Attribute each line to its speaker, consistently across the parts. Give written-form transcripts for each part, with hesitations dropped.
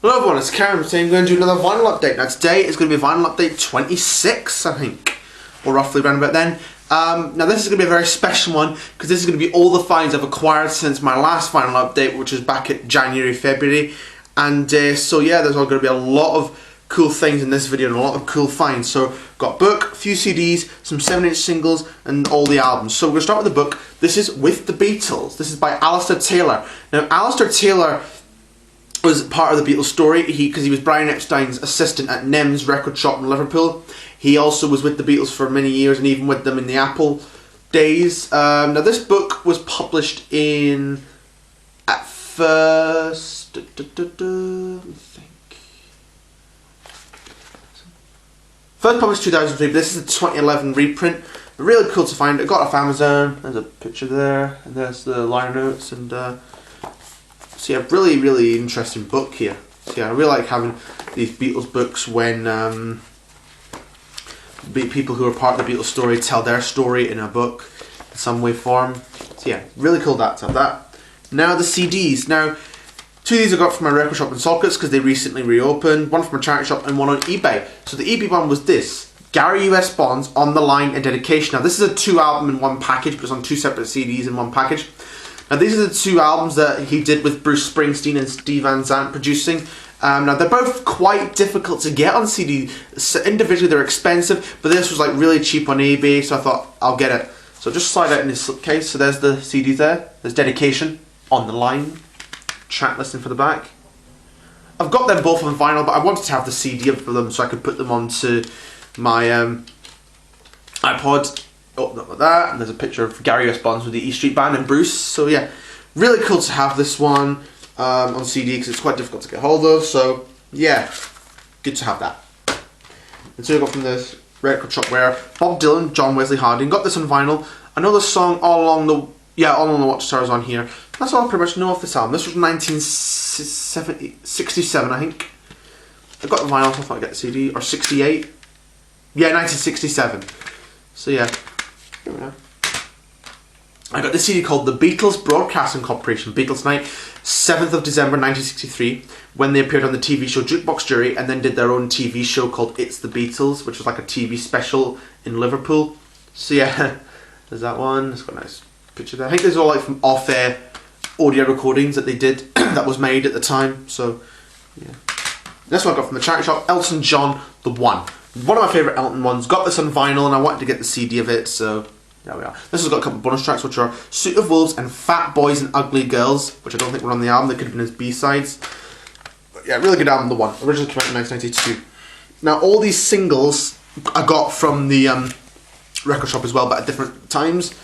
Speaker 1: Hello everyone, it's Karen saying I'm going to do another vinyl update. Now today is going to be vinyl update 26, I think, or roughly around about then. Now this is going to be a very special one because this is going to be all the finds I've acquired since my last vinyl update, which was back at January, February. And so yeah, there's all going to be a lot of cool things in this video and a lot of cool finds. So got a book, a few CDs, some 7-inch singles and all the albums. So we're going to start with the book. This is With the Beatles. This is by Alistair Taylor. Now Alistair Taylor was part of the Beatles story because he was Brian Epstein's assistant at Mgm Record shop in Liverpool. He also was with the Beatles for many years and even with them in the Apple days. Now this book was published in, at first, let me think. First published 2003, but this is the 2011 reprint. Really cool to find. It got off Amazon. There's a picture there, and there's the liner notes, and so yeah, really interesting book here. So yeah, I really like having these Beatles books when people who are part of the Beatles story tell their story in a book in some way, form. So yeah, really cool to have that. Now the CDs. Now, two of these I got from my record shop in Sockets because they recently reopened. One from a charity shop and one on eBay. So the eBay one was this: Gary U.S. Bonds, On the Line and Dedication. Now this is a 2-album in one package, but it's on 2 separate CDs in one package. Now these are the 2 albums that he did with Bruce Springsteen and Steve Van Zandt producing. Now they're both quite difficult to get on CD. So individually they're expensive, but this was like really cheap on eBay, so I thought I'll get it. So just slide out in this slipcase. So there's the CDs there. There's Dedication, On the Line, track listing for the back. I've got them both on vinyl, but I wanted to have the CD for them so I could put them onto my iPod. Oh, not like that. And there's a picture of Gary U.S. Bonds with the E Street Band and Bruce. So yeah, really cool to have this one on CD because it's quite difficult to get hold of. So yeah, good to have that. And so I got from this record shop where Bob Dylan, John Wesley Harding. Got this on vinyl. I know the song All Along the Watchtower is on here. That's all I pretty much know of this album. This was 1967, I think. I got the vinyl, so I thought I'd get the CD. Or 68. Yeah, 1967. So yeah. Here we are. I got this CD called The Beatles Broadcasting Corporation, Beatles Night, 7th of December 1963, when they appeared on the TV show Jukebox Jury and then did their own TV show called It's the Beatles, which was like a TV special in Liverpool. So yeah, there's that one. It's got a nice picture there. I think these are all like from off-air audio recordings that they did that was made at the time. So yeah. This one I got from the charity shop, Elton John, The One. One of my favourite Elton ones. Got this on vinyl and I wanted to get the CD of it, so there we are. This has got a couple of bonus tracks which are Suit of Wolves and Fat Boys and Ugly Girls, which I don't think were on the album. They could have been as B-sides. But yeah, really good album, The One. Originally came out in 1992. Now all these singles I got from the record shop as well, but at different times.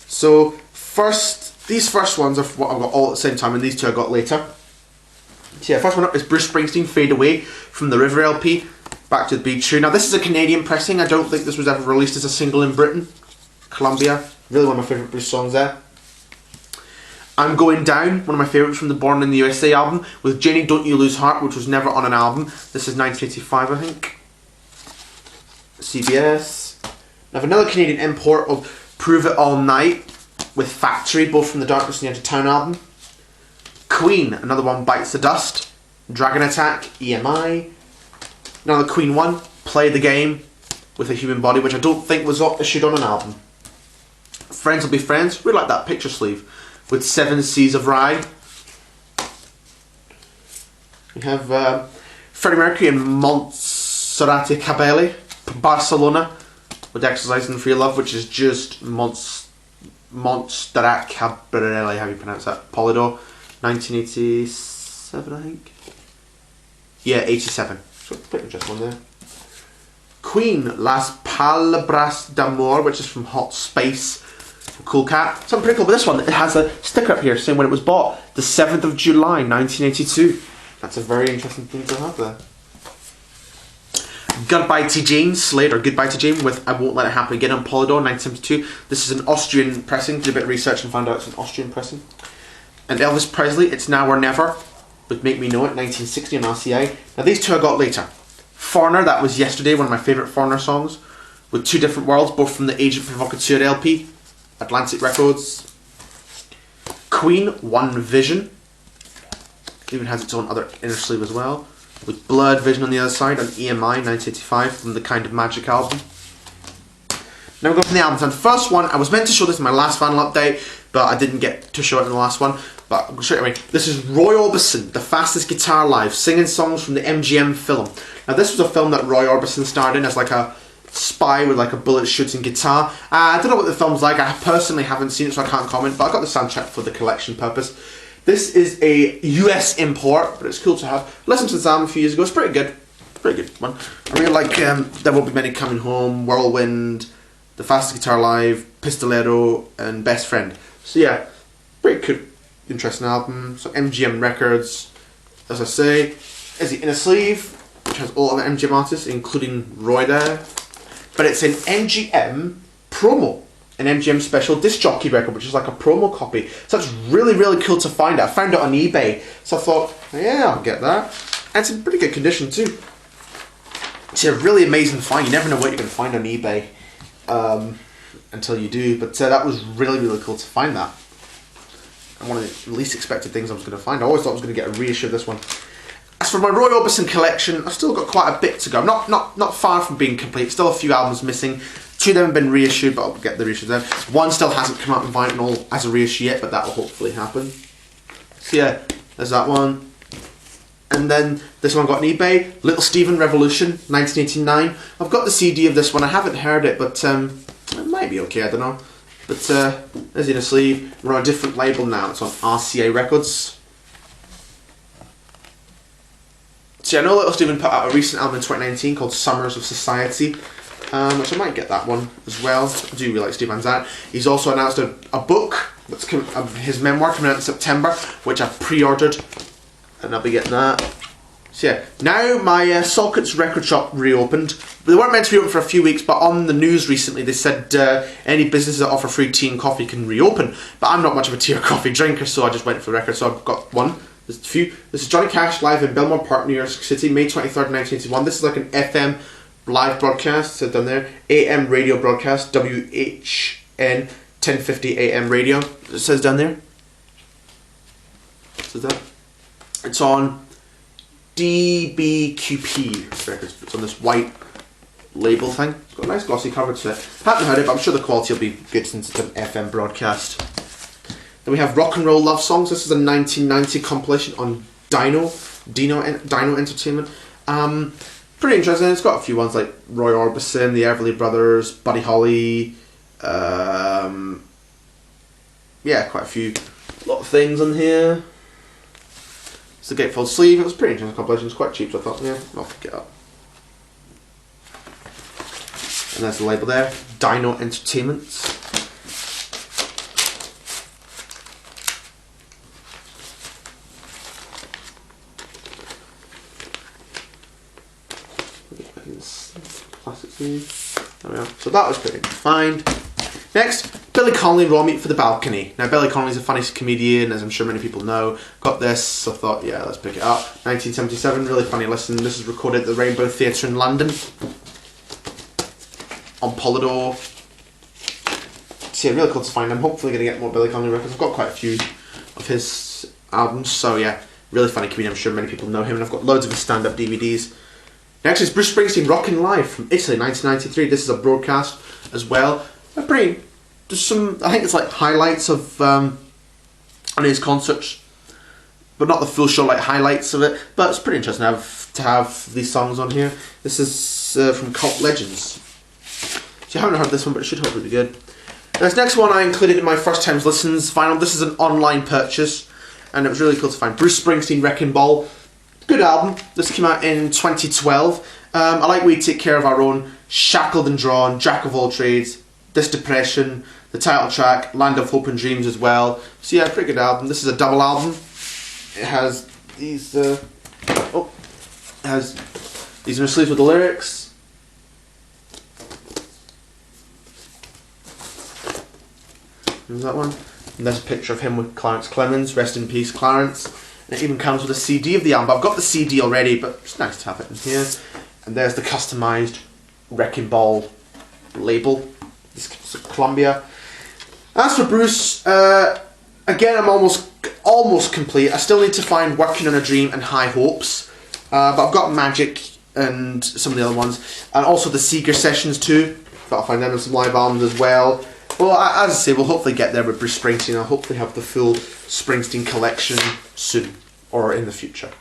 Speaker 1: So these first ones are what I got all at the same time, and these 2 I got later. So yeah, first one up is Bruce Springsteen, Fade Away, from the River LP. Back to the Be True. Now this is a Canadian pressing. I don't think this was ever released as a single in Britain. Columbia. Really one of my favourite Bruce songs there. I'm Going Down, one of my favourites from the Born in the USA album, with Jenny Don't You Lose Heart, which was never on an album. This is 1985, I think. CBS. I have another Canadian import of Prove It All Night with Factory, both from the Darkness and the Edge of Town album. Queen, another one, Bites the Dust. Dragon Attack, EMI. Another Queen one, Play the Game with a Human Body, which I don't think was issued on an album. Friends Will Be Friends, really like that picture sleeve, with 7 Seas of Rye. We have Freddie Mercury and Montserrat Cabello, Barcelona, with Exercising for Your Love, which is just Montserrat Cabello, how do you pronounce that? Polydor, 1987, I think. Yeah, 87. So pretty just one there. Queen, Las Palabras d'Amor, which is from Hot Space, Cool Cat. Something pretty cool about this one. It has a sticker up here saying when it was bought, the 7th of July, 1982. That's a very interesting thing to have there. Goodbye to Jane, Slade, or Goodbye to Jane with I Won't Let It Happen Again on Polydor, 1972. This is an Austrian pressing. Did a bit of research and found out it's an Austrian pressing. And Elvis Presley, It's Now or Never, with Make Me Know It, 1960 on RCA. Now these 2 I got later. Foreigner, that was Yesterday, one of my favourite Foreigner songs, with 2 different worlds, both from the Agent Provocateur LP, Atlantic Records. Queen, One Vision. It even has its own other inner sleeve as well, with Blurred Vision on the other side, on EMI 1985 from the Kind of Magic album. Now we go from the albums, and the first one, I was meant to show this in my last vinyl update, but I didn't get to show it in the last one, but I'm going to show it anyway. This is Roy Orbison, The Fastest Guitar Live, singing songs from the MGM film. Now this was a film that Roy Orbison starred in as like a spy with like a bullet shooting guitar. I don't know what the film's like, I personally haven't seen it so I can't comment, but I got the soundtrack for the collection purpose. This is a US import, but it's cool to have. Listened to this album a few years ago, it's pretty good. Pretty good one. I really like There Won't Be Many Coming Home, Whirlwind, The Fastest Guitar Live, Pistolero, and Best Friend. So yeah, pretty cool, interesting album. So MGM Records, as I say, is the inner sleeve, which has all other MGM artists, including Roy there. But it's an MGM promo, an MGM special disc jockey record, which is like a promo copy. So it's really, really cool to find it. I found it on eBay, so I thought, yeah, I'll get that. And it's in pretty good condition too. It's a really amazing find. You never know what you're going to find on eBay until you do. But that was really, really cool to find that. And one of the least expected things I was going to find. I always thought I was going to get a reissue of this one. As for my Roy Orbison collection, I've still got quite a bit to go. I'm not far from being complete. Still a few albums missing. 2 of them have been reissued, but I'll get the reissues then. 1 still hasn't come out in vinyl as a reissue yet, but that will hopefully happen. So yeah, there's that one. And then this one I got on eBay, Little Steven Revolution, 1989. I've got the CD of this one. I haven't heard it, but it might be okay, I don't know. But there's in a sleeve. We're on a different label now. It's on RCA Records. So yeah, I know Little Steven put out a recent album in 2019 called Summers of Society, which I might get that one as well. I do really like Steve Van Zandt. He's also announced a book that's his memoir coming out in September, which I've pre-ordered, and I'll be getting that. So yeah, now my Sockets record shop reopened. They weren't meant to reopen for a few weeks, but on the news recently they said any businesses that offer free tea and coffee can reopen. But I'm not much of a tea or coffee drinker, so I just went for the record. So I've got one. There's a few. This is Johnny Cash live in Belmont Park, New York City, May 23rd, 1981. This is like an FM live broadcast, it's down there. AM radio broadcast, WHN 1050 AM radio, it says down there. So that it's on DBQP records. It's on this white label thing. It's got a nice glossy cover to it. Haven't heard it, but I'm sure the quality will be good since it's an FM broadcast. Then we have Rock and Roll Love Songs. This is a 1990 compilation on Dino Entertainment. Pretty interesting. It's got a few ones like Roy Orbison, the Everly Brothers, Buddy Holly. Yeah, quite a few. A lot of things on here. It's the gatefold sleeve. It was a pretty interesting compilation. It's quite cheap, so I thought, yeah, I'll pick it up. And there's the label there, Dino Entertainment. Plastic sleeve. There we are. So that was pretty fine. Next, Billy Connolly, Raw Meat for the Balcony. Now, Billy Connolly's a funny comedian, as I'm sure many people know. Got this, so I thought, yeah, let's pick it up. 1977, really funny listen. This is recorded at the Rainbow Theatre in London. On Polydor. So yeah, really cool to find. I'm hopefully going to get more Billy Connolly records. I've got quite a few of his albums, so yeah, really funny comedian. I'm sure many people know him, and I've got loads of his stand-up DVDs. Next is Bruce Springsteen, Rockin' Live from Italy, 1993. This is a broadcast as well. There's some, I think it's like highlights of on his concerts, but not the full show, like highlights of it. But it's pretty interesting to have these songs on here. This is from Cult Legends. So you haven't heard this one, but it should hopefully be good. This next one I included in my first times listens vinyl. This is an online purchase, and it was really cool to find. Bruce Springsteen, Wrecking Ball. Good album. This came out in 2012. I like We Take Care of Our Own, Shackled and Drawn, Jack of All Trades, This Depression, the title track, Land of Hope and Dreams as well. So yeah, pretty good album. This is a double album. It has these inner sleeves with the lyrics. There's that one. And there's a picture of him with Clarence Clemens. Rest in peace, Clarence. And it even comes with a CD of the album. I've got the CD already, but it's nice to have it in here. And there's the customised Wrecking Ball label. This is Columbia. As for Bruce, again, I'm almost almost complete. I still need to find Working on a Dream and High Hopes, but I've got Magic and some of the other ones, and also the Seeger Sessions too. Gotta find them and some live albums as well. Well, as I say, we'll hopefully get there with Bruce Springsteen. I'll hopefully have the full Springsteen collection soon, or in the future.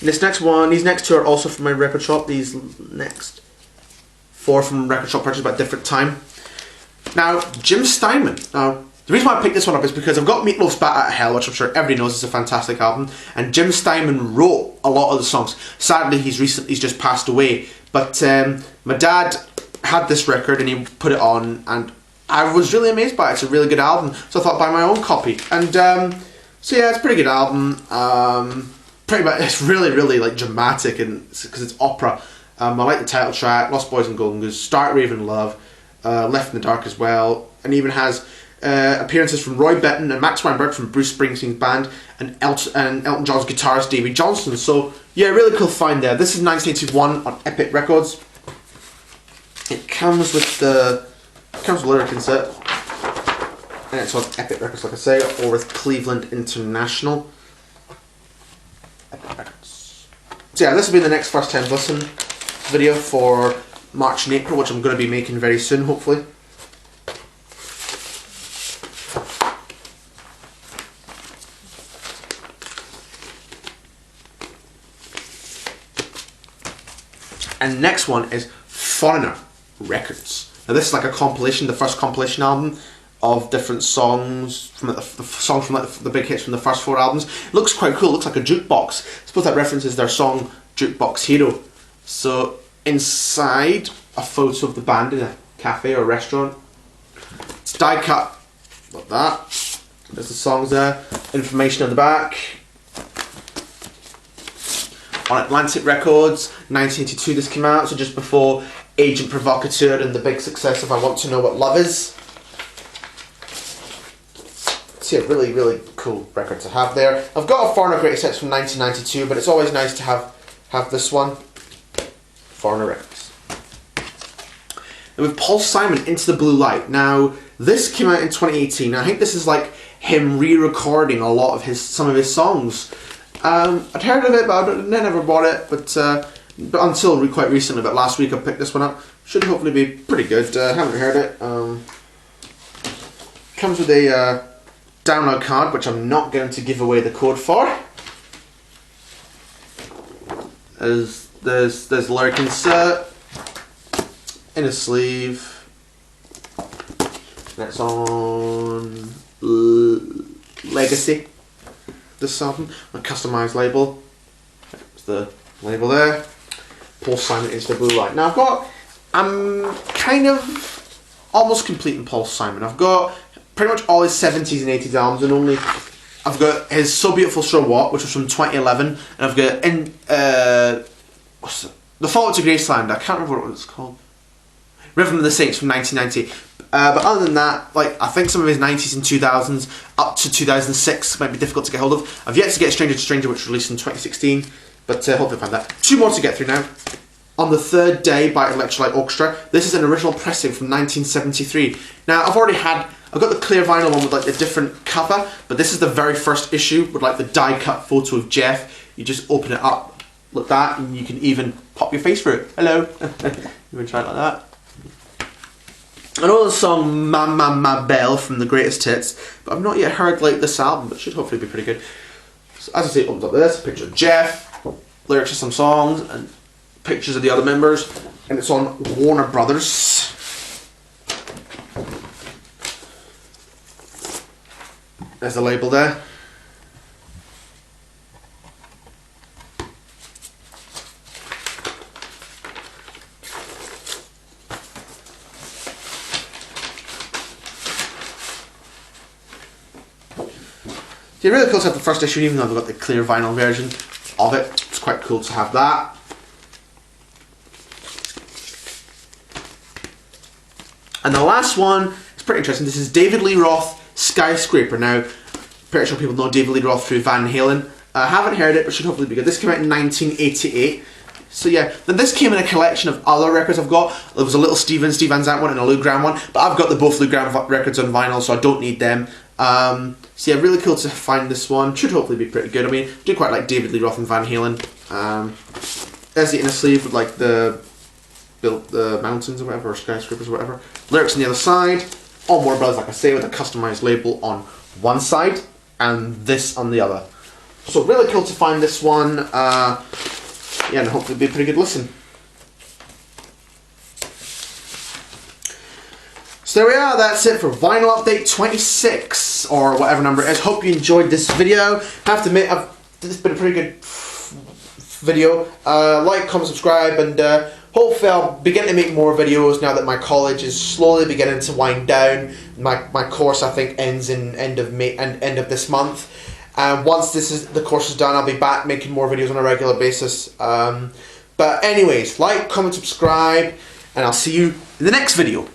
Speaker 1: This next one, these next two are also from my record shop. These next 4 from record shop purchased at a different time. Now, Jim Steinman. Now, the reason why I picked this one up is because I've got Meatloaf's Bat Out of Hell, which I'm sure everybody knows is a fantastic album, and Jim Steinman wrote a lot of the songs. Sadly, he's just passed away, but my dad had this record and he put it on, and I was really amazed by it. It's a really good album, so I thought I'd buy my own copy. And so yeah, it's a pretty good album. Pretty much, it's really like dramatic, and because it's opera. I like the title track, Lost Boys and Golden Goose, Start Raving Love, Left in the Dark as well, and even has appearances from Roy Betton and Max Weinberg from Bruce Springsteen's band, and Elton John's guitarist Davy Johnson. So yeah, really cool find there. This is 1981 on Epic Records. It comes with lyric insert, and it's on Epic Records, like I say, or with Cleveland International. Epic Records. So yeah, this will be the next First Time Listen video for March and April, which I'm going to be making very soon, hopefully. And next one is Foreigner Records. Now this is like a compilation, the first compilation album of different songs from the songs from like the big hits from the first 4 albums. It looks quite cool. It looks like a jukebox. I suppose that references their song Jukebox Hero. So inside, a photo of the band in a cafe or restaurant. It's die cut like that. There's the songs there. Information on the back. On Atlantic Records, 1982 this came out, so just before Agent Provocateur and the big success of I Want to Know What Love Is. It's a really cool record to have there. I've got a Foreigner Greatest Hits from 1992, but it's always nice to have this one. Foreigner Records. And with Paul Simon, Into the Blue Light. Now, this came out in 2018. I think this is like him re-recording a lot of some of his songs. I'd heard of it, but I never bought it. But until quite recently, but last week I picked this one up. Should hopefully be pretty good. Haven't heard it. Comes with a download card, which I'm not going to give away the code for. There's lyric insert in a sleeve. That's on Legacy. This album, a customized label. There's the label there. Paul Simon, Into the Blue Light. Now I'm kind of almost complete in Paul Simon. I've got pretty much all his 70s and 80s albums, and I've got his So Beautiful So What, which was from 2011, and I've got The Fall to Graceland. I can't remember what it was called. Rhythm of the Saints from 1990. But other than that, like I think some of his 90s and 2000s up to 2006 might be difficult to get hold of. I've yet to get Stranger to Stranger, which was released in 2016, but hopefully I find that. 2 more to get through now. On the Third Day by Electrolyte Orchestra. This is an original pressing from 1973. Now I've got the clear vinyl one with like the different cover, but this is the very first issue with like the die cut photo of Jeff. You just open it up like that, and you can even pop your face through it. Hello. You want to try it like that? I know the song Ma Belle from the Greatest Hits, but I've not yet heard like this album, but it should hopefully be pretty good. So as I say, it opens up with this, a picture of Jeff, lyrics of some songs, and pictures of the other members, and it's on Warner Brothers. There's the label there. So it's really cool to have the first issue, even though I've got the clear vinyl version of it. It's quite cool to have that. And the last one is pretty interesting. This is David Lee Roth, Skyscraper. Now, pretty sure people know David Lee Roth through Van Halen. I haven't heard it, but should hopefully be good. This came out in 1988. So yeah, then this came in a collection of other records I've got. There was a little Steve Van Zandt one and a Lou Gramm one, but I've got the both Lou Gramm records on vinyl, so I don't need them. So yeah, really cool to find this one. Should hopefully be pretty good. I mean, I do quite like David Lee Roth and Van Halen. There's the inner sleeve with like the mountains or whatever, or skyscrapers or whatever. Lyrics on the other side. All More Brothers, like I say, with a customized label on one side and this on the other. So really cool to find this one. Yeah, and hopefully it'll be a pretty good listen. So there we are, that's it for Vinyl Update 26, or whatever number it is. Hope you enjoyed this video. I have to admit, this has been a pretty good video. Like, comment, subscribe, and hopefully I'll begin to make more videos now that my college is slowly beginning to wind down. My course, I think, ends in end of this month. Once the course is done, I'll be back making more videos on a regular basis. But anyways, like, comment, subscribe, and I'll see you in the next video.